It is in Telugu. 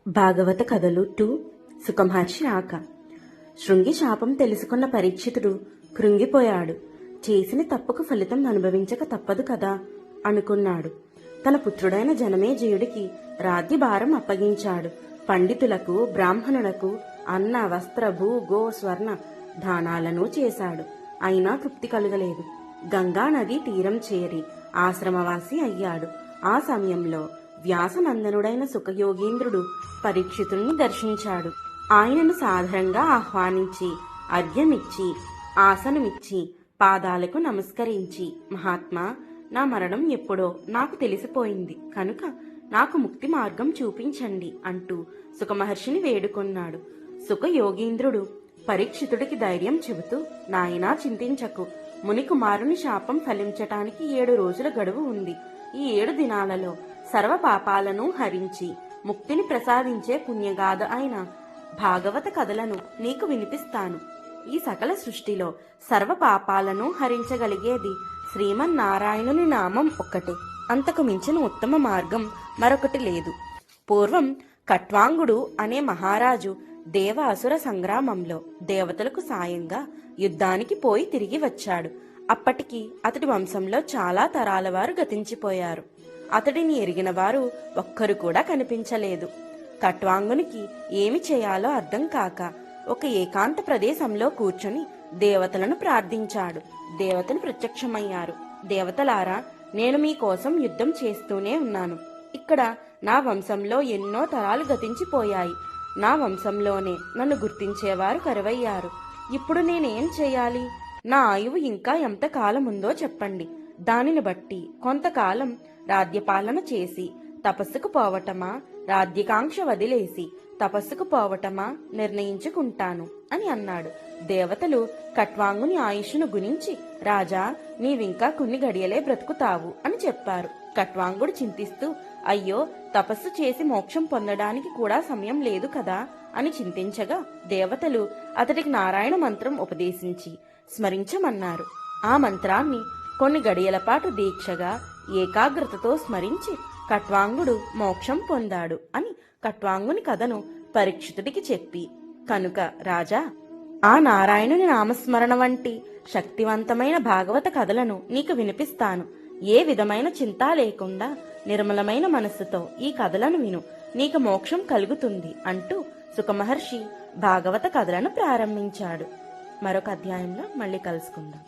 భాగవత కథలు 2 సుఖమహర్షి రాక. శృంగి శాపం తెలుసుకున్న పరీక్షితుడు కృంగిపోయాడు. చేసిన తప్పుకు ఫలితం అనుభవించక తప్పదు కదా అనుకున్నాడు. తన పుత్రుడైన జనమేజయుడికి రాజ్య భారం అప్పగించాడు. పండితులకు, బ్రాహ్మణులకు అన్న, వస్త్ర, భూ, గో, స్వర్ణ దానాలను చేశాడు. అయినా తృప్తి కలగలేదు. గంగా నది తీరం చేరి ఆశ్రమవాసి అయ్యాడు. ఆ సమయంలో వ్యాసనందనుడైన సుఖయోగేంద్రుడు పరీక్షితుణ్ణి దర్శించాడు. ఆయనను సాదరంగా ఆహ్వానించి అర్ఘ్యమిచ్చి ఆసనమిచ్చి పాదాలకు నమస్కరించి, మహాత్మా, నా మరణం ఎప్పుడో నాకు తెలిసిపోయింది కనుక నాకు ముక్తి మార్గం చూపించండి అంటూ సుఖమహర్షిని వేడుకొన్నాడు. సుఖయోగేంద్రుడు పరీక్షితుడికి ధైర్యం చెబుతూ, నాయనా, చింతించకు. మునికుమారుని శాపం ఫలించటానికి 7 రోజుల గడువు ఉంది. ఈ 7 దినాలలో సర్వ పాపాలను హరించి ముక్తిని ప్రసాదించే పుణ్యగాథ అయిన భాగవత కథలను నీకు వినిపిస్తాను. ఈ సకల సృష్టిలో సర్వ పాపాలను హరించగలిగేది శ్రీమన్నారాయణుని నామం ఒక్కటే. అంతకు మించిన ఉత్తమ మార్గం మరొకటి లేదు. పూర్వం కట్వాంగుడు అనే మహారాజు దేవ అసుర సంగ్రామంలో దేవతలకు సాయంగా యుద్ధానికి పోయి తిరిగి వచ్చాడు. అప్పటికి అతడి వంశంలో చాలా తరాల వారు గతించిపోయారు. అతడిని ఎరిగిన వారు ఒక్కరు కూడా కనిపించలేదు. కట్వాంగునికి ఏమి చేయాలో అర్థం కాక ఒక ఏకాంత ప్రదేశంలో కూర్చొని దేవతలను ప్రార్థించాడు. దేవతలు ప్రత్యక్షమయ్యారు. దేవతలారా, నేను మీకోసం యుద్ధం చేస్తూనే ఉన్నాను. ఇక్కడ నా వంశంలో ఎన్నో తరాలు గతించిపోయాయి. నా వంశంలోనే నన్ను గుర్తించేవారు కరువయ్యారు. ఇప్పుడు నేనేం చేయాలి? నా ఆయువు ఇంకా ఎంత కాలం ఉందో చెప్పండి. దానిని బట్టి కొంతకాలం రాజ్యపాలన చేసి తపస్సుకు పోవటమా, రాజ్యకాంక్ష వదిలేసి తపస్సుకు పోవటమా నిర్ణయించుకుంటాను అని అన్నాడు. దేవతలు కట్వాంగుని ఆయుష్ను గురించి, రాజా, నీవింకా కొన్ని గడియలే బ్రతుకుతావు అని చెప్పారు. కట్వాంగుడు చింతిస్తూ, అయ్యో, తపస్సు చేసి మోక్షం పొందడానికి కూడా సమయం లేదు కదా అని చింతించగా దేవతలు అతడికి నారాయణ మంత్రం ఉపదేశించి స్మరించమన్నారు. ఆ మంత్రాన్ని కొన్ని గడియల పాటు దీక్షగా ఏకాగ్రతతో స్మరించి కట్వాంగుడు మోక్షం పొందాడు అని కట్వాంగుని కథను పరీక్షితుడికి చెప్పి, కనుక రాజా, ఆ నారాయణుని నామస్మరణ వంటి శక్తివంతమైన భాగవత కథలను నీకు వినిపిస్తాను. ఏ విధమైన చింత లేకుండా నిర్మలమైన మనస్సుతో ఈ కథలను విను, నీకు మోక్షం కలుగుతుంది అంటూ సుఖమహర్షి భాగవత కథలను ప్రారంభించాడు. మరొక అధ్యాయంలో మళ్ళీ కలుసుకుందాం.